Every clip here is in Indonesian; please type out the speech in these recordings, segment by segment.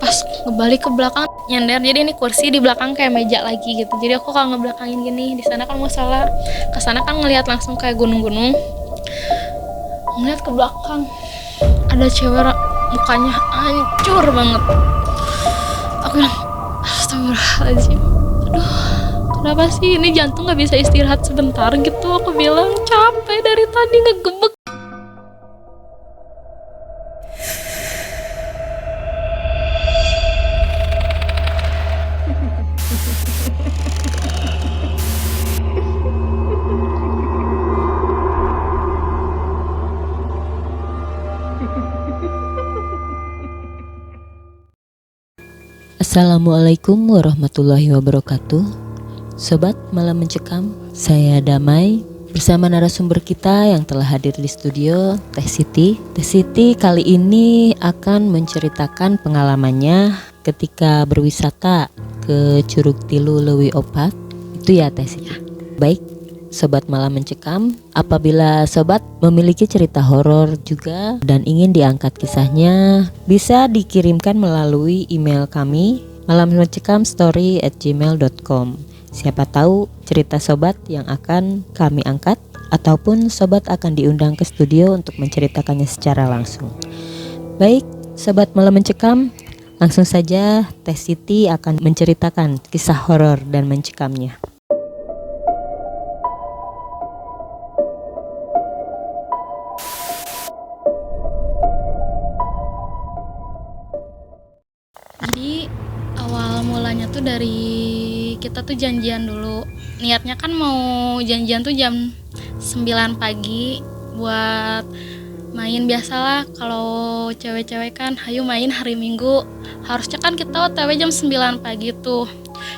pas ngebalik ke belakang nyender, jadi ini kursi di belakang kayak meja lagi gitu, jadi aku kalau ngebelakangin gini. Di sana kan masalah ke sana kan ngelihat langsung kayak gunung-gunung, ngeliat ke belakang ada cewek mukanya hancur banget. Aku bilang astagfirullahaladzim, aduh kenapa sih ini jantung gak bisa istirahat sebentar gitu. Aku bilang capek dari tadi ngegebek. Assalamualaikum warahmatullahi wabarakatuh. Sobat Malam Mencekam, saya Damai bersama narasumber kita yang telah hadir di studio, Teh Siti. Teh Siti kali ini akan menceritakan pengalamannya ketika berwisata ke Curug Tilu Leuwi Opat. Itu ya Teh Siti. Baik, Sobat Malam Mencekam, apabila sobat memiliki cerita horor juga dan ingin diangkat kisahnya, bisa dikirimkan melalui email kami malammencekam@gmail.com. Siapa tahu cerita sobat yang akan kami angkat ataupun sobat akan diundang ke studio untuk menceritakannya secara langsung. Baik, Sobat Malam Mencekam, langsung saja Teh Siti akan menceritakan kisah horor dan mencekamnya. Jadi awal mulanya tuh dari kita tuh janjian dulu. Niatnya kan mau janjian tuh jam 9 pagi buat main. Biasalah kalau cewek-cewek kan hayu main hari Minggu. Harusnya kan kita OTW jam 9 pagi tuh.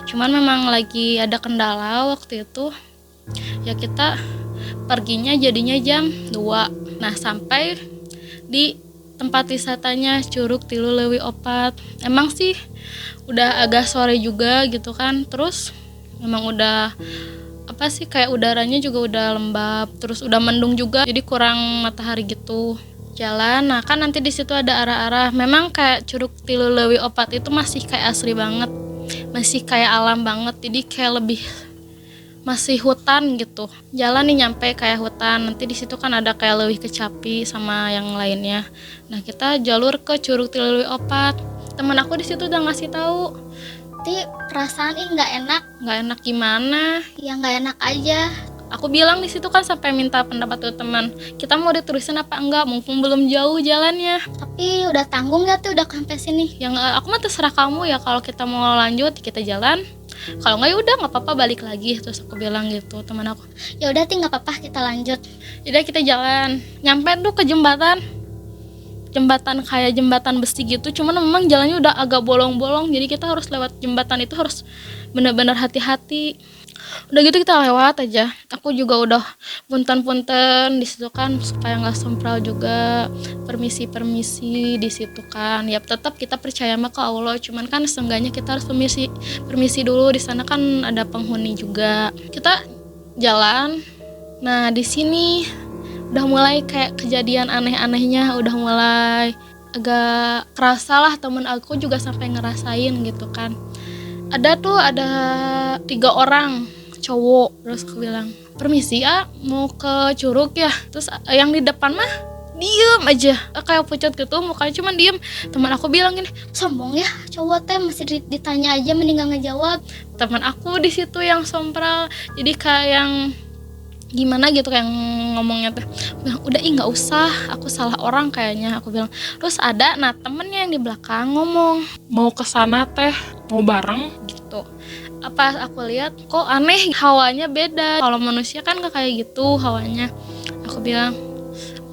Cuman memang lagi ada kendala waktu itu. Ya kita perginya jadinya jam 2. Nah, sampai di tempat wisatanya Curug Tilu Leuwi Opat. Emang sih udah agak sore juga gitu kan. Terus memang udah kayak udaranya juga udah lembab, terus udah mendung juga, jadi kurang matahari gitu. Jalan, nah kan nanti di situ ada arah-arah. Memang kayak Curug Tilu Leuwi Opat itu masih kayak asri banget, masih kayak alam banget. Jadi kayak lebih masih hutan gitu. Jalan nih nyampe kayak hutan. Nanti di situ kan ada kayak Leuwih Kecapi sama yang lainnya. Nah, kita jalur ke Curug Tilu Leuwi Opat. Temen aku di situ udah ngasih tahu. Tapi perasaan nggak enak. Nggak enak gimana? Ya nggak enak aja. Aku bilang di situ kan sampai minta pendapat tuh teman. Kita mau diterusin apa enggak? Mumpung belum jauh jalannya. Tapi udah tanggung nggak tuh udah sampai sini? Yang aku mah terserah kamu ya. Kalau kita mau lanjut kita jalan. Kalau nggak ya udah nggak apa-apa balik lagi. Terus aku bilang gitu teman aku. Ya udah nggak apa-apa kita lanjut. Jadi kita jalan. Nyampe tuh ke jembatan kayak jembatan besi gitu. Cuman memang jalannya udah agak bolong-bolong. Jadi kita harus lewat jembatan itu harus benar-benar hati-hati. Udah gitu kita lewat aja. Aku juga udah punten-punten di situ kan supaya nggak sompral juga. Permisi di situ kan. Ya tetap kita percaya mah ke Allah. Cuman kan seenggaknya kita harus permisi dulu. Di sana kan ada penghuni juga. Kita jalan. Nah di sini udah mulai kayak kejadian aneh-anehnya. Udah mulai agak kerasa lah. Temen aku juga sampai ngerasain gitu kan. Ada 3 orang cowok. Terus aku bilang, permisi mau ke curug ya. Terus yang di depan mah diem aja, kayak pucat gitu mukanya, cuman diem. Teman aku bilang gini, sombong ya cowok teh, masih ditanya aja mending gak ngejawab. Teman aku di situ yang sompral, jadi kayak yang gimana gitu kayak ngomongnya teh. Udah nggak usah, aku salah orang kayaknya, aku bilang. Terus ada temennya yang di belakang ngomong, mau ke sana teh, mau bareng gitu. Apa aku lihat kok aneh, hawanya beda. Kalau manusia kan gak kayak gitu hawanya. Aku bilang,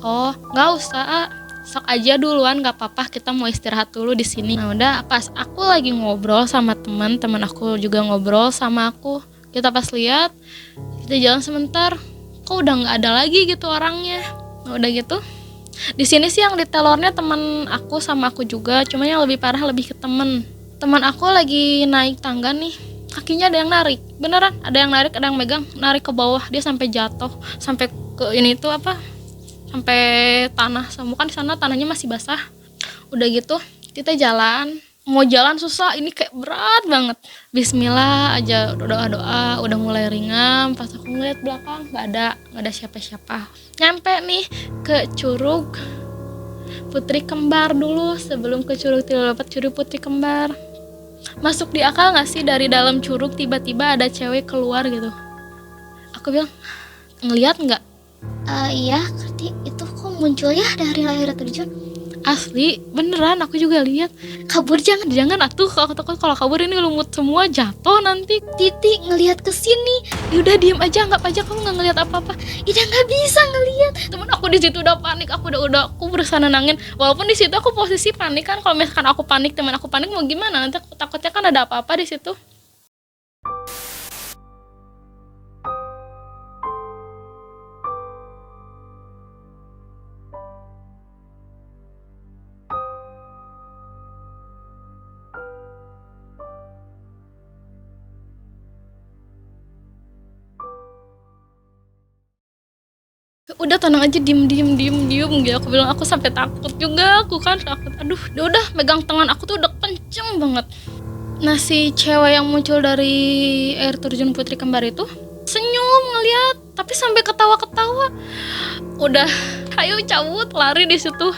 oh nggak usah sok aja duluan, nggak apa-apa, kita mau istirahat dulu di sini. Nah udah pas aku lagi ngobrol sama teman aku juga ngobrol sama aku, kita pas lihat kita jalan sebentar, kok udah nggak ada lagi gitu orangnya. Nah udah gitu di sini sih yang ditelornya teman aku sama aku juga, cuma yang lebih parah lebih ke teman aku lagi naik tangga nih, kakinya ada yang narik, beneran ada yang narik, ada yang megang, narik ke bawah, dia sampai jatuh, sampai ke ini tuh sampai tanah, semua kan di sana tanahnya masih basah. Udah gitu kita jalan mau jalan susah, ini kayak berat banget. Bismillah aja, doa-doa udah mulai ringan. Pas aku ngeliat belakang nggak ada siapa-siapa. Nyampe nih ke Curug Putri Kembar dulu, sebelum ke Curug Tilawapat, Curug Putri Kembar. Masuk di akal nggak sih dari dalam curug tiba-tiba ada cewek keluar gitu? Aku bilang, ngeliat nggak? Iya, Karti, itu kok muncul ya dari air terjun? Asli, beneran aku juga lihat. Kabur jangan. Jangan atuh, aku takut kalau kabur ini lumut semua jatuh nanti. Titi ngelihat ke sini. Udah diem aja, anggap aja kamu nggak ngelihat apa-apa. Ida nggak bisa ngelihat. Temen aku di situ udah panik, aku berusaha nenangin. Walaupun di situ aku posisi panik kan, kalau misalkan aku panik, teman aku panik mau gimana? Nanti aku takutnya kan ada apa-apa di situ. Udah tenang aja, diem gitu. Aku bilang, aku sampai takut juga, aku kan takut. Aduh, dia udah megang tangan aku tuh udah kenceng banget. Nah, si cewek yang muncul dari air terjun Putri Kembar itu senyum ngeliat, tapi sampai ketawa-ketawa. Udah, ayo cabut, lari di situ.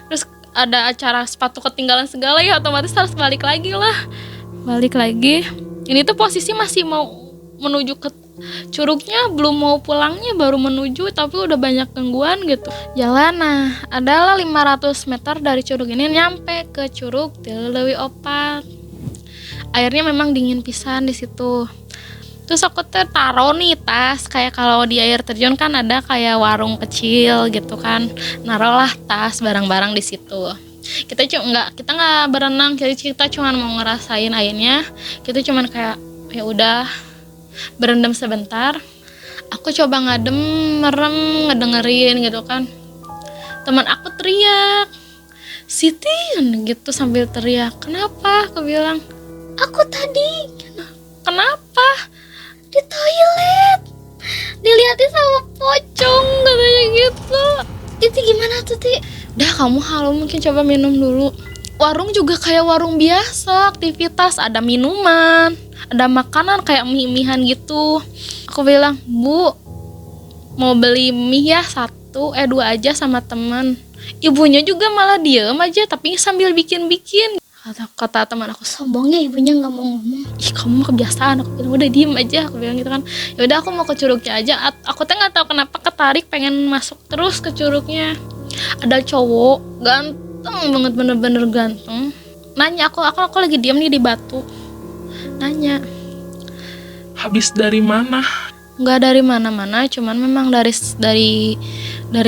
Terus ada acara sepatu ketinggalan segala ya, otomatis harus balik lagi lah. Balik lagi. Ini tuh posisi masih mau menuju ke curugnya, belum mau pulangnya, baru menuju, tapi udah banyak gangguan gitu. Jalan, nah adalah 500 meter dari curug ini nyampe ke Curug Tilawapat. Airnya memang dingin pisan di situ. Terus aku taruh nih tas, kayak kalau di air terjun kan ada kayak warung kecil gitu kan. Naruhlah tas barang-barang di situ. Kita nggak berenang, kita cuma mau ngerasain airnya. Kita cuma kayak ya udah berendam sebentar. Aku coba ngadem, merem, ngedengerin gitu kan. Teman aku teriak, Siti gitu sambil teriak. Kenapa? Aku bilang, Aku tadi kenapa? di toilet dilihatin sama pocong katanya gitu. Titi gimana tuh, Ti? Udah, kamu halu, mungkin coba minum dulu. Warung juga kayak warung biasa, aktivitas, ada minuman, ada makanan kayak mie-mihan gitu. Aku bilang, Bu, mau beli mie ya 2 aja sama teman. Ibunya juga malah diem aja, tapi sambil bikin-bikin. Kata teman aku, Sombongnya ibunya nggak mau ngomong. ih kamu kebiasaan. Aku bilang, udah diem aja, aku bilang gitu kan. Ya udah, aku mau ke curugnya aja. Aku tuh nggak tahu kenapa ketarik pengen masuk terus ke curugnya. Ada cowok ganteng banget, bener-bener ganteng. Nanya aku lagi diem nih di batu. Nanya, Habis dari mana? nggak dari mana-mana, cuman memang dari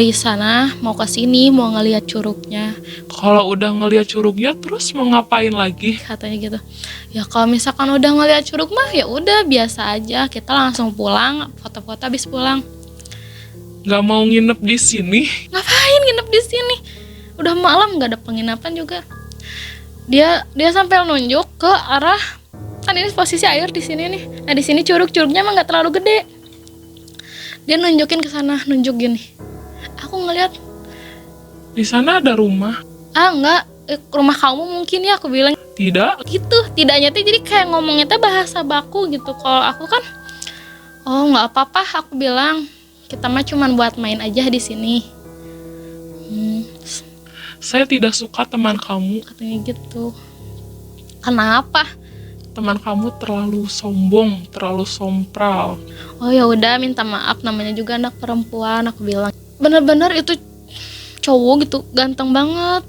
sana mau ke sini, mau ngelihat curugnya, Kalau udah ngeliat curugnya terus mau ngapain lagi? katanya gitu. Ya kalau misalkan udah ngelihat curug mah ya udah biasa aja, kita langsung pulang, foto-foto habis pulang. Gak mau nginep di sini? Ngapain nginep di sini? Udah malam, nggak ada penginapan juga. Dia sampai nunjuk ke arah, kan ini posisi air di sini nih. Nah di sini curugnya emang nggak terlalu gede. Dia nunjukin ke sana, nunjuk gini. Aku ngeliat, Di sana ada rumah? enggak, rumah kamu mungkin ya, aku bilang Tidak. gitu. Tidaknya tuh jadi kayak ngomongnya tuh bahasa baku gitu. Kalau aku kan, oh nggak apa-apa, aku bilang kita mah cuman buat main aja di sini. Saya tidak suka teman kamu. Katanya gitu. Kenapa? Teman kamu terlalu sombong, terlalu sompral. Oh ya udah, minta maaf, namanya juga anak perempuan, aku bilang. Bener-bener itu cowok gitu, ganteng banget.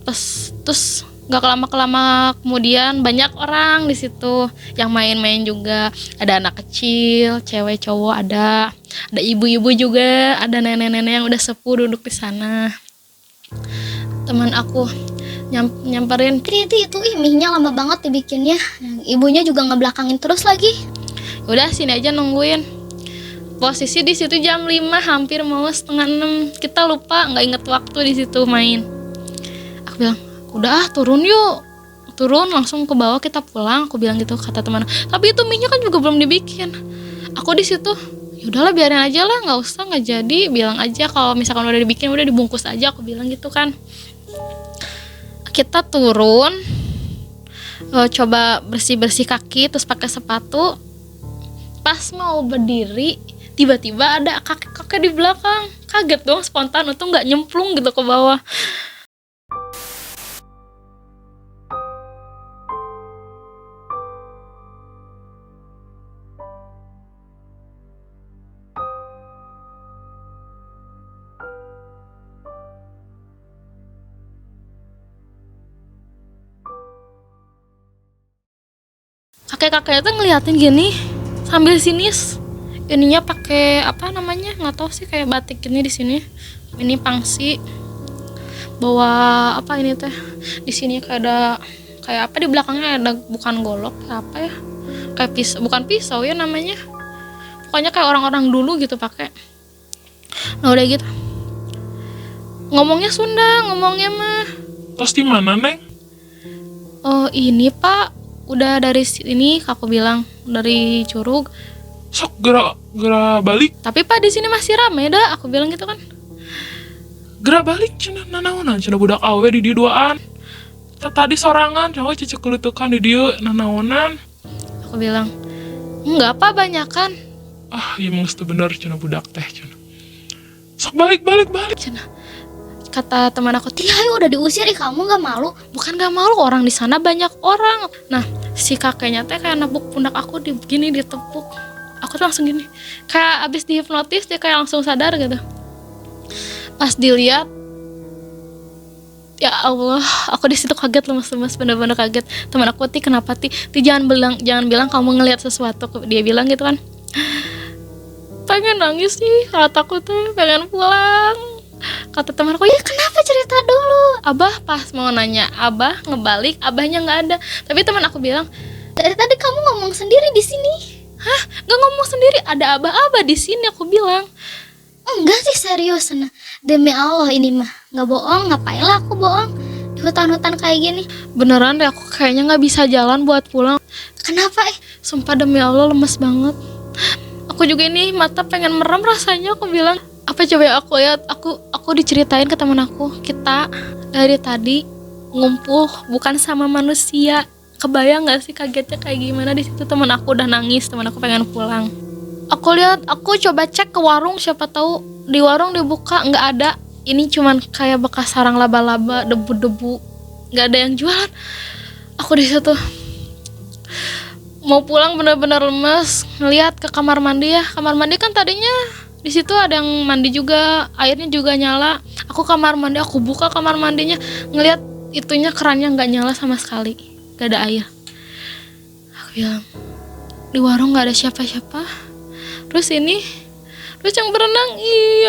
Terus nggak kelama kemudian banyak orang di situ yang main-main juga. Ada anak kecil, cewek cowok ada ibu-ibu juga, ada nenek-nenek yang udah sepuh duduk di sana. Teman aku nyamperin, Titi itu mie-nya lama banget dibikinnya. Ibunya juga ngebelakangin terus lagi. udah sini aja nungguin. Posisi di situ jam 5, hampir mau setengah 6. Kita lupa, nggak inget waktu di situ main. Aku bilang, udah turun yuk. Turun langsung ke bawah, kita pulang. Aku bilang gitu, kata teman. Tapi itu mie-nya kan juga belum dibikin. Aku di situ, ya udahlah biarin aja lah, nggak usah, nggak jadi. Bilang aja kalau misalkan udah dibikin, udah dibungkus aja. Aku bilang gitu kan. Kita turun, coba bersih-bersih kaki terus pakai sepatu. Pas mau berdiri tiba-tiba ada kakek-kakek di belakang. Kaget dong, spontan, untung nggak nyemplung gitu ke bawah. Kakek-kakeknya tuh ngeliatin gini sambil sinis. Ininya pakai apa namanya, nggak tahu sih, kayak batik ini di sini. Ini pangsi. Bawa apa ini teh? Di sini kayak ada, kayak apa di belakangnya ada, bukan golok, kayak apa ya? Kayak pisau, bukan pisau ya namanya. Pokoknya kayak orang-orang dulu gitu pakai. Nah udah gitu. Ngomongnya Sunda, ngomongnya mah. Terus di mana, Neng? Oh ini Pak, udah dari sini, aku bilang dari Curug. Sok gerak balik. Tapi Pak di sini masih ramai dah, aku bilang gitu kan. Gerak balik cenah nanaonan cenah budak awe di dieu duaan. Tadi sorangan cenah cicek kelutukan di dieu nanaonan. Aku bilang, enggak Pak, banyakan. Ah, ieu mah geus teu bener cenah budak teh cenah. Sok balik. Cenah. Kata teman aku, Ih, ayo udah diusir, kamu gak malu? bukan gak malu, orang di sana banyak orang. Nah, si kakeknya teh kayak nepuk pundak aku, gini ditepuk. Aku tuh langsung gini, kayak abis dihipnotis dia kayak langsung sadar gitu. Pas dilihat, ya Allah, aku di situ kaget, lemas, bener-bener kaget. Teman aku, kenapa Ti jangan bilang kamu ngelihat sesuatu. Dia bilang gitu kan. Pengen nangis nih, kata aku tuh pengen pulang. Kata teman aku, ya Kenapa cerita dulu? Abah pas mau nanya, Abah ngebalik, Abahnya nggak ada. Tapi teman aku bilang, Dari tadi kamu ngomong sendiri di sini. nggak ngomong sendiri, ada Abah di sini. Aku bilang, Enggak sih, serius. Nah, demi Allah ini mah nggak bohong. Ngapain lah aku bohong di hutan-hutan kayak gini? beneran deh, aku kayaknya nggak bisa jalan buat pulang. Kenapa? Sumpah demi Allah, lemes banget. Aku juga ini mata pengen merem rasanya. Aku bilang, apa coba ya aku lihat, aku diceritain ke teman aku, kita dari tadi ngumpul bukan sama manusia. Kebayang nggak sih kagetnya kayak gimana di situ. Teman aku udah nangis, teman aku pengen pulang. Aku lihat, aku coba cek ke warung, siapa tahu di warung dibuka, nggak ada. Ini cuman kayak bekas sarang laba-laba, debu-debu, nggak ada yang jualan. Aku di situ mau pulang bener-bener lemes. Ngelihat ke kamar mandi ya, kamar mandi kan tadinya di situ ada yang mandi juga, airnya juga nyala. Aku kamar mandi, aku buka kamar mandinya, ngelihat itunya kerannya nggak nyala sama sekali, nggak ada air. Aku bilang, di warung nggak ada siapa-siapa. Terus yang berenang,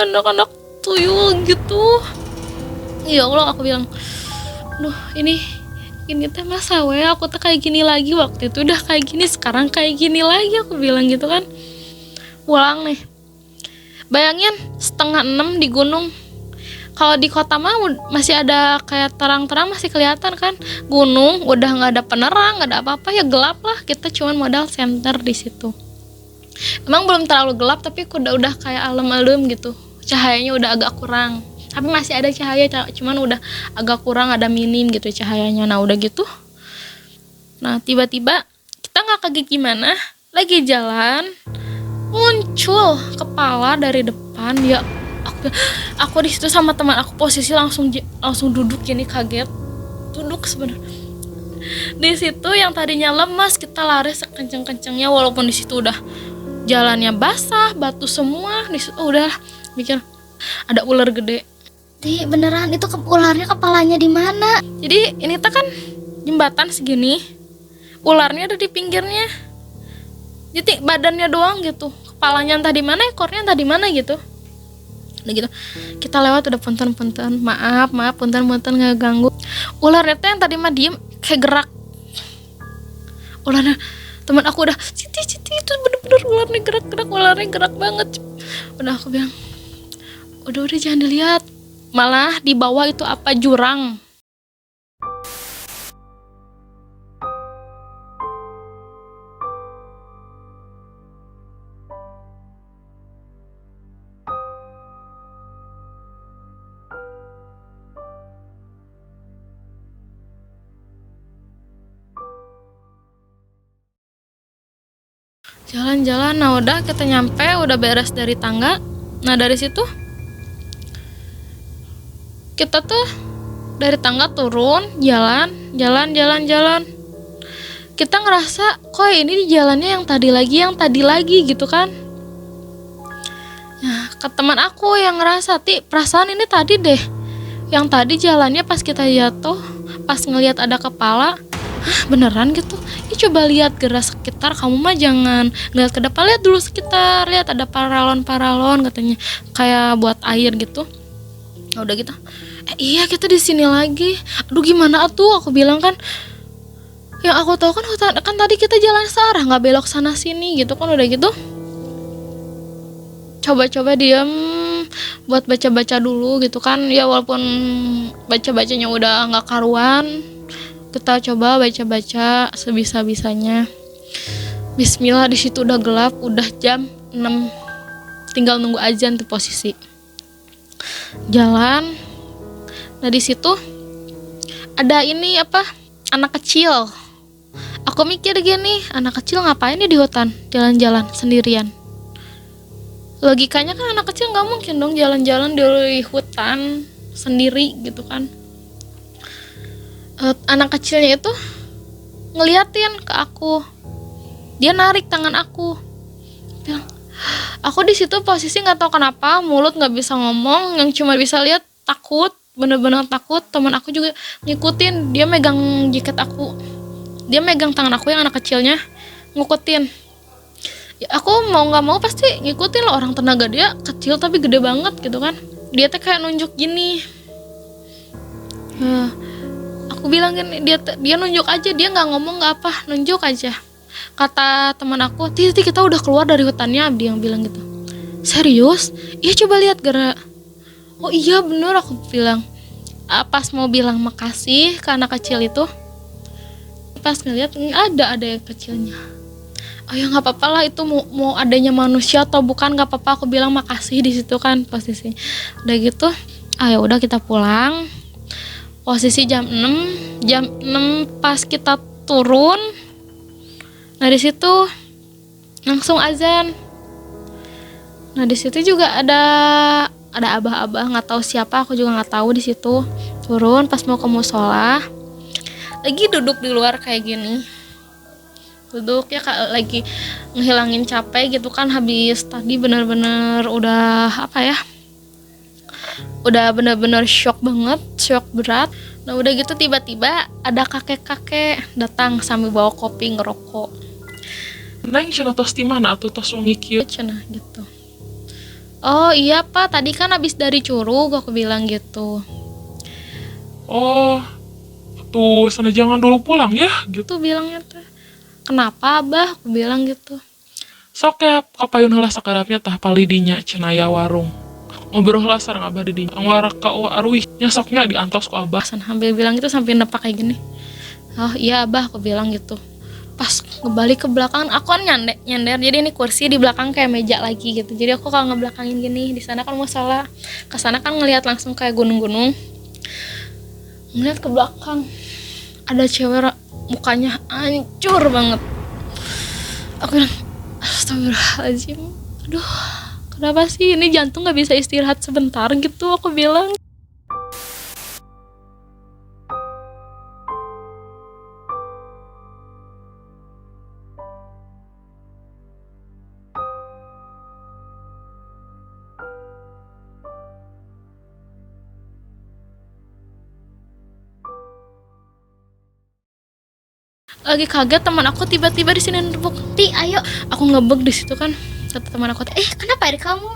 anak-anak tuyul gitu. Ya Allah, aku bilang, duh ini teh masa aku tuh kayak gini lagi, waktu itu udah kayak gini, sekarang kayak gini lagi. Aku bilang gitu kan. Pulang nih, bayangin 5:30 di gunung. Kalau di kota mah masih ada kayak terang-terang, masih kelihatan kan. Gunung udah nggak ada penerang, nggak ada apa-apa, ya gelap lah. Kita cuman modal senter di situ. Emang belum terlalu gelap, tapi udah kayak alem-alem gitu. Cahayanya udah agak kurang. Tapi masih ada cahaya, cuman udah agak kurang, ada minim gitu cahayanya. Nah udah gitu. Nah tiba-tiba kita nggak kaget gimana, lagi jalan muncul kepala dari depan. Ya aku di situ sama teman aku, posisi langsung duduk gini, kaget. Duduk sebenarnya. Di situ yang tadinya lemas, kita lari sekenceng-kencengnya, walaupun di situ udah jalannya basah, batu semua. Di situ udah mikir ada ular gede. Ti, beneran itu ularnya kepalanya di mana? Jadi ini tuh kan jembatan segini, ularnya ada di pinggirnya. Jadi badannya doang gitu, kepalanya entah di mana, ekornya entah di mana gitu. Udah gitu kita lewat, udah punten, maaf punten nggak ganggu. Ularnya tuh yang tadi mah diem kayak gerak. Ularnya, teman aku udah, Citi itu bener-bener ularnya gerak banget. Udah aku bilang, udah jangan dilihat, malah di bawah itu apa, jurang. Jalan-jalan, nah udah kita nyampe, udah beres dari tangga. Nah dari situ kita tuh dari tangga turun, jalan. Kita ngerasa kok ini di jalannya yang tadi lagi gitu kan. Nah ke teman aku yang ngerasa, perasaan ini tadi deh. Yang tadi jalannya pas kita jatuh, pas ngelihat ada kepala, beneran gitu. Ya coba lihat gerak sekitar, kamu mah jangan ngeliat ke depan, lihat dulu sekitar, lihat ada paralon katanya, kayak buat air gitu. Nah, udah gitu, iya kita di sini lagi. Aduh gimana tuh, aku bilang kan. Yang aku tahu kan tadi kita jalan searah, nggak belok sana sini gitu kan. Udah gitu, coba diam buat baca dulu gitu kan. Ya walaupun bacanya udah nggak karuan, kita coba baca sebisa-bisanya. Bismillah, di situ udah gelap, udah jam 6, tinggal nunggu azan tuh posisi. Jalan. Nah di situ ada ini anak kecil. Aku mikir gini, anak kecil ngapain nih di hutan jalan-jalan sendirian? Logikanya kan anak kecil nggak mungkin dong jalan-jalan di hutan sendiri gitu kan. Anak kecilnya itu ngeliatin ke aku, dia narik tangan aku, bilang, aku di situ posisi nggak tahu kenapa mulut nggak bisa ngomong, yang cuma bisa lihat takut, bener-bener takut. Teman aku juga ngikutin, dia megang jaket aku, dia megang tangan aku yang anak kecilnya, ngikutin. Ya aku mau nggak mau pasti ngikutin loh, orang tenaga dia kecil tapi gede banget gitu kan. Dia tuh kayak nunjuk gini. Aku bilang gini, dia nunjuk aja, dia nggak ngomong nggak apa, nunjuk aja. Kata teman aku, Titi kita udah keluar dari hutannya, Abdi yang bilang gitu. Serius? Iya coba lihat gerak. Oh iya bener, aku bilang. Pas mau bilang makasih ke anak kecil itu, pas ngeliat ada yang kecilnya. Oh ya nggak apa-apa lah, itu mau adanya manusia atau bukan nggak apa-apa, aku bilang makasih di situ kan posisi. Udah gitu, ya udah kita pulang. Posisi jam 6 pas kita turun. Nah di situ langsung azan. Nah di situ juga ada abah-abah, nggak tahu siapa, aku juga nggak tahu di situ. Turun pas mau ke musola, lagi duduk di luar kayak gini. Duduk ya lagi ngehilangin capek gitu kan, habis tadi bener-bener udah udah bener-bener shock banget, shock berat. Nah udah gitu tiba-tiba ada kakek-kakek datang sambil bawa kopi ngerokok. Neng cenah tos di mana atuh tos wengi kieu? Cenah gitu. Oh iya Pak, tadi kan habis dari Curug, aku bilang gitu. Oh, tuh sana jangan dulu pulang ya gitu. Tuh bilangnya tuh. Kenapa Abah? Aku bilang gitu. Sok ya kapayun heula sakarapnya tah palidinya cenah aya warung. Ngobrol heula sareng Abah di dinya. Ngwarak ka arwih nya soknya diantos ku Abah. Sambil bilang gitu sampai nepak kayak gini. Oh iya Abah, aku bilang gitu. Pas ngebalik ke belakang, aku kan nyender, jadi ini kursi di belakang kayak meja lagi gitu. Jadi aku kalau ngebelakangin gini, di sana kan musola, ke sana kan ngelihat langsung kayak gunung-gunung. Ngeliat ke belakang, ada cewek mukanya hancur banget. Aku bilang, astagfirullahaladzim, aduh kenapa sih ini jantung nggak bisa istirahat sebentar gitu, aku bilang. Lagi kaget, teman aku tiba-tiba di sini nebuk, ayo. Aku ngebek di situ kan, kata teman aku, Kenapa adik kamu?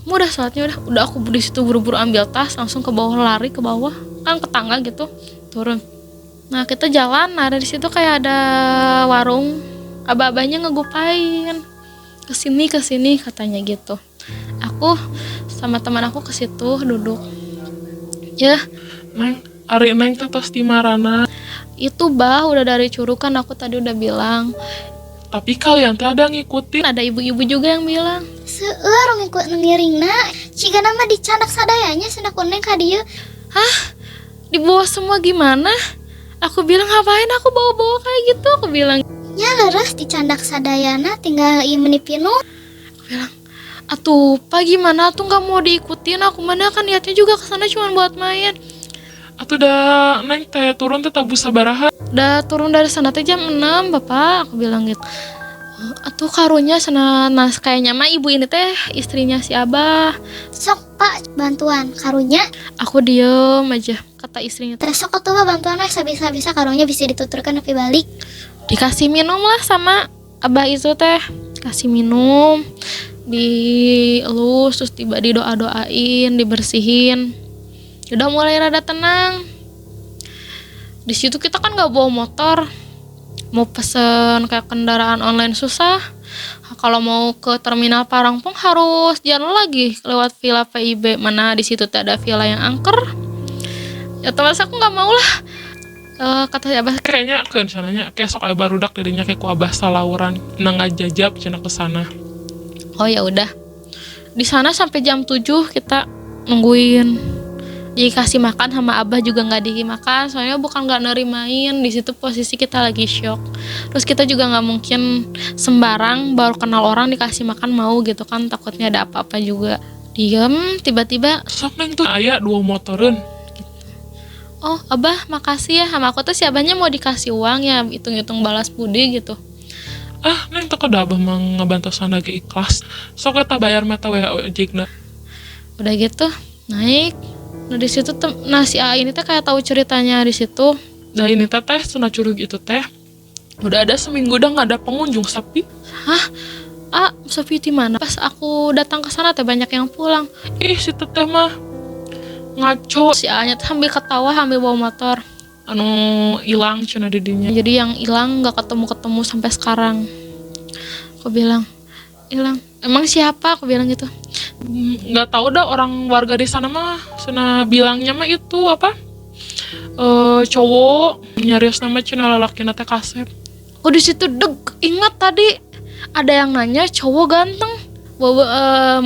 kamu udah saatnya udah aku di situ buru-buru ambil tas, langsung ke bawah, lari ke bawah kan, ke tangga gitu, turun. Nah kita jalan, nah dari situ kayak ada warung, abah-abahnya ngegupain kesini katanya gitu. Aku sama teman aku ke situ duduk. Ya Neng, ari neng teh tos di marana. itu udah dari Curug kan, aku tadi udah bilang. Tapi kalian teh ada ngikutin. Ada ibu-ibu juga yang bilang, Seueur ngikut ngiringna, ciga nama dicanak sadayanya cenah kuneng ka dieu. di bawah semua gimana? Aku bilang ngapain aku bawa-bawa kayak gitu, aku bilang. nya leres dicandak sadayana tinggal ieu menipinu. Bilang, atuh pak gimana tuh nggak mau diikutin, aku mana kan niatnya juga kesana cuma buat main. Atuh dah neng teh turun teh tabu sabaraha. Udah turun dari sana teh jam 6 bapak, aku bilang gitu. Atuh karunya sana nas kayaknya mah ibu ini teh istrinya si abah. Sok pak bantuan karunya. Aku diem aja, kata istrinya teh, Terus sok atuh mah bantuan bisa-bisa karunya bisa dituturkan nepi balik. dikasih minum lah sama abah itu teh, kasih minum, dielus terus tiba didoa-doain, dibersihin. Udah mulai rada tenang. Di situ kita kan nggak bawa motor, mau pesen kayak kendaraan online susah. Kalau mau ke terminal Parangpong harus jalan lagi lewat Villa PIB, mana di situ ada villa yang angker. Ya terus aku nggak mau lah. Kata abah, Kayaknya ke sananya kayak sok aya barudak dirinya kayak ku abah salauran nang ngajajab cenah ke sana. oh ya udah. Di sana sampai jam 7 kita nungguin. Dikasih makan sama abah juga nggak dimakan, soalnya bukan nggak nerimain. Di situ posisi kita lagi shock. Terus kita juga nggak mungkin sembarang baru kenal orang dikasih makan mau gitu kan, takutnya ada apa-apa juga. Diem, tiba-tiba, Sok neng tuh aya 2 motoreun. oh abah makasih ya sama aku tuh, si abahnya mau dikasih uang ya, hitung-hitung balas budi gitu. Ah neng teu kada abah mah ngabantosan lagi ikhlas. Sok eta bayar mata ojekna. Udah gitu naik. Nah di situ si A ini teh kayak tahu ceritanya di situ. Nah ini teh cenah curug itu teh udah ada seminggu udah nggak ada pengunjung sepi. Hah? Ah, sepi di mana? Pas aku datang ke sana teh banyak yang pulang. Ih si teteh mah ngaco. Si A-nya tuh sambil ketawa sambil bawa motor. Anu hilang cenah didinya. Jadi yang hilang nggak ketemu sampai sekarang. Aku bilang, hilang. Emang siapa? Aku bilang gitu. Nggak tahu dah orang warga di sana mah sana bilangnya mah itu apa cowok nyarios nama cenah lalaki teh Kasep. Oh di situ ingat tadi ada yang nanya cowok ganteng. Bahwa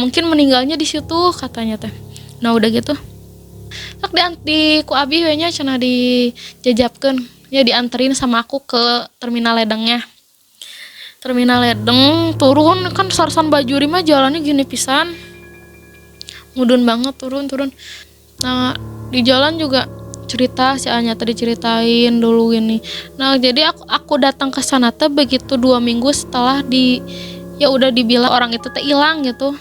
mungkin meninggalnya di situ katanya teh. Nah udah gitu. Tak di ku abi we nya cenah dijajabkeun. Ya dianterin sama aku ke terminal ledengnya. Terminal ledeng turun kan sarsan bajuri mah jalannya gini pisan. Mudun banget turun. Nah di jalan juga cerita si Anya tadi ceritain dulu gini. Nah jadi aku datang ke sana teh begitu 2 minggu setelah ya udah dibilang orang itu teh hilang gitu.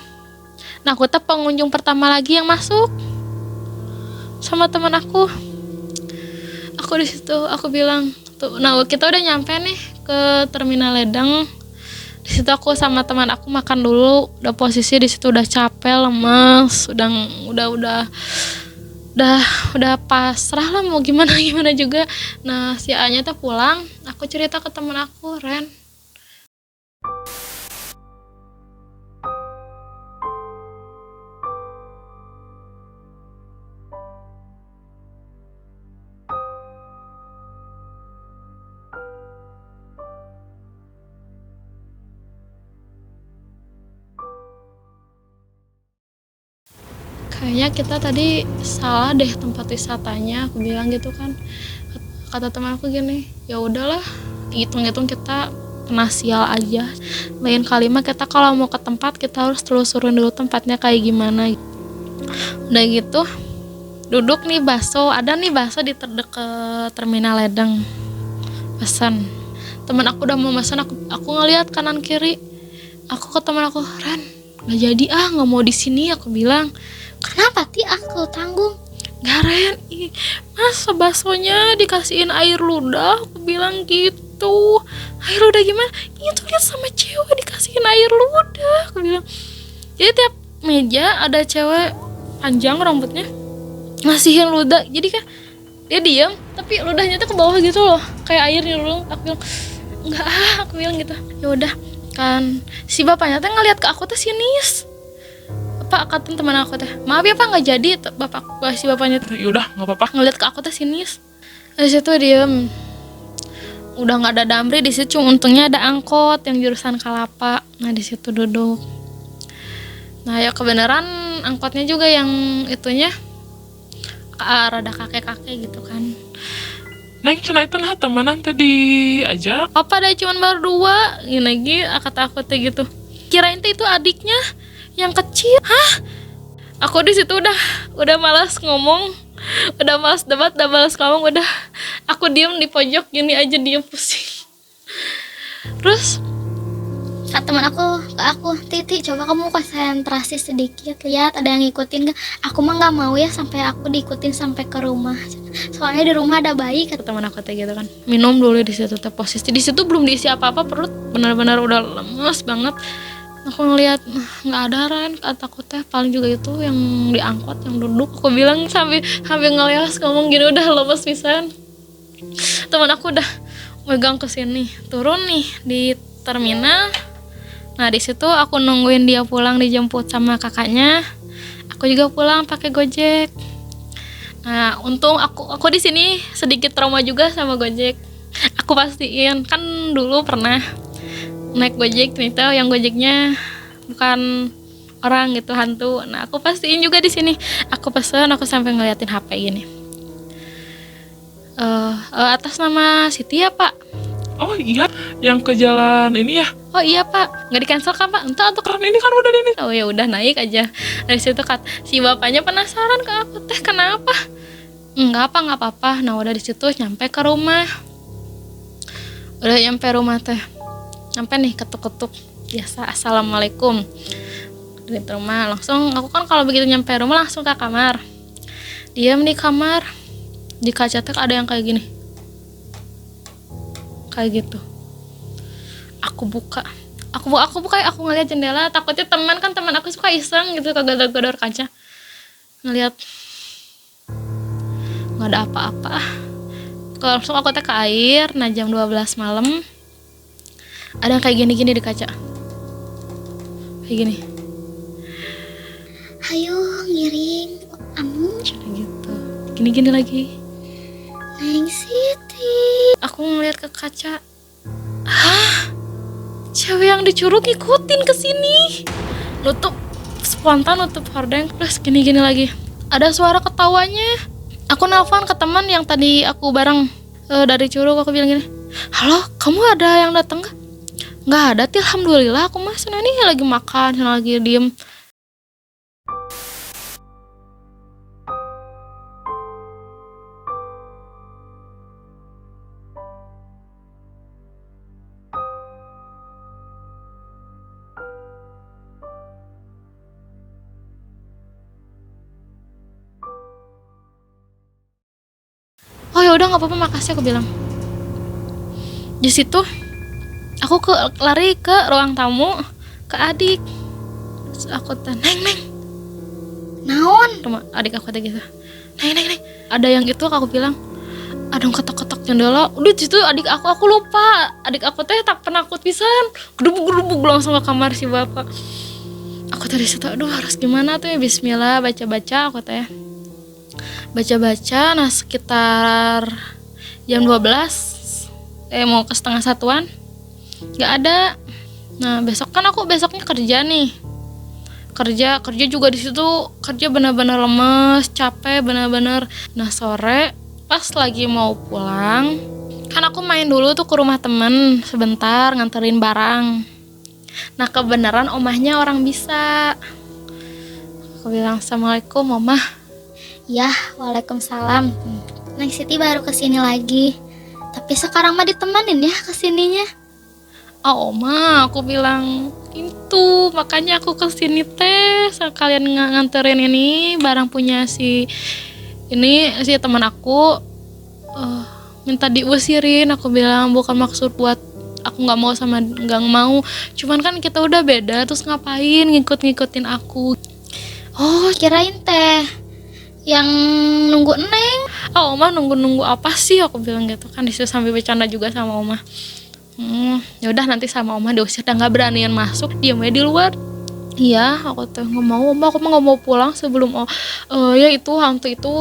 Nah aku teh pengunjung pertama lagi yang masuk sama teman aku. Aku di situ aku bilang tuh, nah kita udah nyampe nih ke terminal Ledeng. Di situ aku sama teman aku makan dulu, udah posisi di situ udah capek, lemes, udah pasrah lah mau gimana juga. Nah si A-nya tuh pulang, aku cerita ke teman aku, Ren. Kayaknya kita tadi salah deh tempat wisatanya, aku bilang gitu kan. Kata teman aku gini, ya udahlah, hitung-hitung kita kena sial aja. Lain kali mah kita kalau mau ke tempat kita harus telusurin dulu tempatnya kayak gimana. Udah gitu, duduk nih bakso, ada nih bakso di terdekat terminal Ledeng. Pesan. Teman aku udah mau pesan, aku ngelihat kanan kiri. Aku ke teman aku, Ren, nggak jadi nggak mau di sini, aku bilang. Kenapa ti aku tanggung? Gak Ren, masa baksonya dikasihin air ludah, aku bilang gitu. Air ludah gimana? Itu lihat sama cewek dikasihin air ludah, aku bilang. Jadi tiap meja ada cewek panjang rambutnya ngasihin ludah, jadi kan dia diam tapi ludahnya tuh ke bawah gitu loh, kayak airnya dulu. Aku bilang enggak, aku bilang gitu. Ya udah kan si bapaknya tuh ngeliat ke aku tuh sinis. Pak, kata teman aku teh, maaf ya pak nggak jadi. Si bapaknya tuh Yaudah nggak apa-apa. ngeliat ke aku tuh sinis. Di situ diem, udah nggak ada damri di situ, untungnya ada angkot yang jurusan Kalapa. Nah di situ duduk. Nah ya kebenaran angkotnya juga yang itunya rada kakek-kakek gitu kan. Neng cenah itu nah temenan teh diajak. Apa ada cuman baru 2 gini lagi kata aku teh gitu. Kirain teh itu adiknya yang kecil. Hah? Aku di situ udah malas ngomong, udah malas debat, udah malas ngomong, udah aku diem di pojok gini aja, diem pusing. Terus Kata teman aku ke aku, Titi coba kamu konsentrasi sedikit, lihat ada yang ngikutin gak. Aku mah nggak mau ya sampai aku diikutin sampai ke rumah, soalnya di rumah ada bayi. kata teman aku teh gitu kan, minum dulu di situ teh posisi di situ belum diisi apa-apa, perut benar-benar udah lemes banget. Aku ngeliat nggak ada Ren, kataku teh paling juga itu yang diangkut yang duduk. Aku bilang sambil ngelias ngomong gini, udah lemes pisan. Teman aku udah megang ke sini, turun nih di terminal. Nah di situ aku nungguin dia pulang, dijemput sama kakaknya. Aku juga pulang pakai Gojek. Nah untung aku di sini sedikit trauma juga sama Gojek. Aku pastiin kan dulu pernah naik Gojek ternyata yang Gojeknya bukan orang gitu, hantu. Nah aku pastiin juga di sini. Aku pesen, aku sampai ngeliatin HP gini. Atas nama Siti ya Pak? Oh iya, yang ke jalan ini ya. Oh iya Pak, nggak di cancel kan Pak? Entah untuk Kan ini kan udah ini. oh ya udah naik aja. Dari situ si bapaknya penasaran ke aku teh kenapa? Nggak apa-apa. Nah udah di situ nyampe ke rumah. Udah nyampe rumah teh. Nyampe nih ketuk-ketuk biasa assalamualaikum. Dari rumah langsung aku kan kalau begitu nyampe rumah langsung ke kamar. Diam di kamar. Di kaca teh ada yang kayak gini. Kayak gitu. Aku buka, aku ngeliat jendela, takutnya teman aku suka iseng gitu ke gedor-gedor kaca, ngeliat nggak ada apa-apa. Langsung aku teh ke air. Nah jam 12 malam ada yang kayak gini-gini di kaca, kayak gini, Hayo ngiring, kamu gitu, gini-gini lagi. Neng Siti. Aku ngeliat ke kaca, cewek yang di Curug ngikutin ke sini, nutup spontan, nutup hordeng, terus gini-gini lagi. Ada suara ketawanya. Aku nelfon ke teman yang tadi aku bareng dari Curug. Aku bilang gini, halo, kamu ada yang datang gak? Nggak ada, alhamdulillah. Aku mas ini lagi makan, lagi diem. Oh ya udah nggak apa-apa, makasih, aku bilang. Di situ aku lari ke ruang tamu ke adik. Terus aku neng Naon? rumah adik aku gitu, neng ada yang itu. Aku bilang ada yang ketok-ketok jendela. Udah di situ adik aku lupa, adik aku teh tak penakut pisan, gedubuk langsung ke kamar si bapak. Aku tadi situ aduh harus gimana tuh ya, bismillah baca-baca. Aku teh baca-baca. Nah sekitar jam 12 mau ke setengah satuan nggak ada. Nah besoknya kerja nih, kerja juga di situ, kerja benar-benar lemes, capek benar-benar. Nah sore pas lagi mau pulang kan aku main dulu tuh ke rumah temen sebentar nganterin barang. Nah kebenaran omahnya orang bisa. Aku bilang assalamualaikum omah. Ya, waalaikumsalam. Neng Siti baru kesini lagi. Tapi sekarang mah ditemanin ya kesininya. Oh oma, aku bilang itu makanya aku kesini teh sekalian nganterin ini barang punya si teman aku. Minta diusirin. Aku bilang bukan maksud buat aku nggak mau, cuman kan kita udah beda, terus ngapain ngikutin aku. Oh, kirain teh yang nunggu Neng. Oh oma nunggu apa sih, aku bilang gitu kan. Disitu sambil bercanda juga sama oma. Ya udah nanti sama oma diusir, udah nggak beranian masuk, diam aja di luar. Iya, aku tuh nggak mau oma, aku mah nggak mau pulang sebelum ya itu hantu itu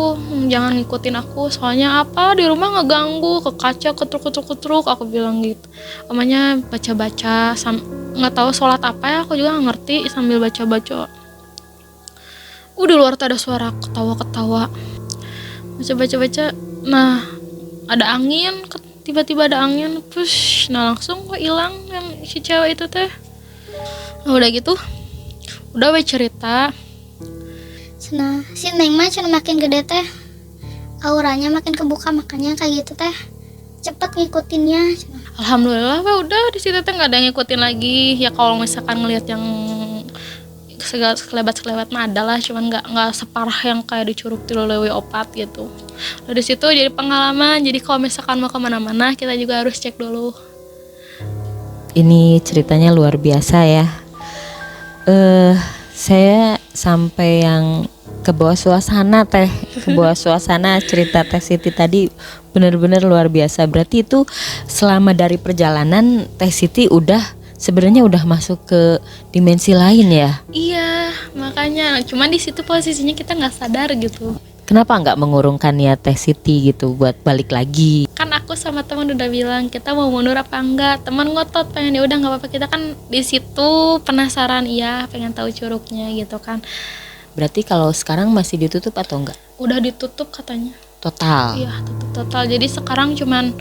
jangan ngikutin aku, soalnya apa di rumah ngeganggu, ke kaca ketruk. Aku bilang gitu. Omanya baca-baca, nggak tahu sholat apa ya, aku juga nggak ngerti, sambil baca-baca. Di luar tuh ada suara ketawa-ketawa. Baca. Nah ada angin, tiba-tiba ada angin, push, nah langsung kok hilang yang si cewek itu teh. Nah, udah gitu, udah we cerita. Nah, si Neng mah cenah makin gede teh auranya makin kebuka, makanya kayak gitu teh cepet ngikutinnya cenah. Alhamdulillah, we udah di situ teh nggak ada yang ngikutin lagi. Ya kalau misalkan ngelihat yang sekelebat mah ada lah, cuman nggak separah yang kayak di Curug Tilulewi Opat gitu. Dari situ jadi pengalaman. Jadi kalau misalkan mau kemana-mana kita juga harus cek dulu. Ini ceritanya luar biasa ya. Saya sampai yang ke bawah suasana teh, ke bawah suasana cerita Teh Siti tadi benar-benar luar biasa. Berarti itu selama dari perjalanan Teh Siti sebenarnya udah masuk ke dimensi lain ya. Iya, makanya cuman di situ posisinya kita nggak sadar gitu. Kenapa nggak mengurungkan niat Teh Siti gitu buat balik lagi? Kan aku sama teman udah bilang kita mau mundur apa enggak. Teman ngotot pengen, ya udah nggak apa-apa, kita kan di situ penasaran, iya pengen tahu curugnya gitu kan. Berarti kalau sekarang masih ditutup atau enggak? Udah ditutup katanya. Total. Iya, tutup total. Jadi sekarang cuman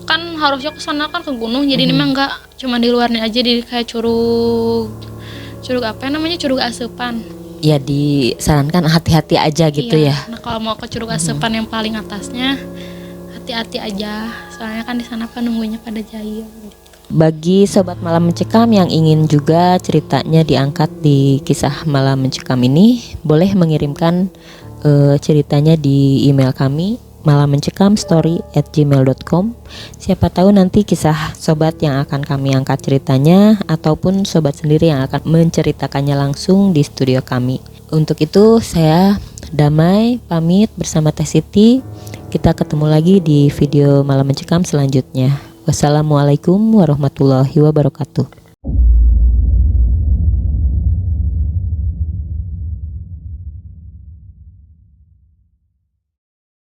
kan harusnya ke sana kan ke gunung. Jadi ini mah enggak, cuman di luarnya aja, di kayak curug apa namanya, curug Asupan. Ya disarankan hati-hati aja gitu Iya. ya. Nah, kalau mau ke curug Asupan yang paling atasnya hati-hati aja. Soalnya kan di sana penunggunya pada jahil. Bagi sobat Malam Mencekam yang ingin juga ceritanya diangkat di kisah Malam Mencekam ini, boleh mengirimkan ceritanya di email kami malammencekam@gmail.com. Siapa tahu nanti kisah sobat yang akan kami angkat ceritanya, ataupun sobat sendiri yang akan menceritakannya langsung di studio kami. Untuk itu saya Damai pamit bersama Teh Siti. Kita ketemu lagi di video Malam Mencekam selanjutnya. Wassalamualaikum warahmatullahi wabarakatuh.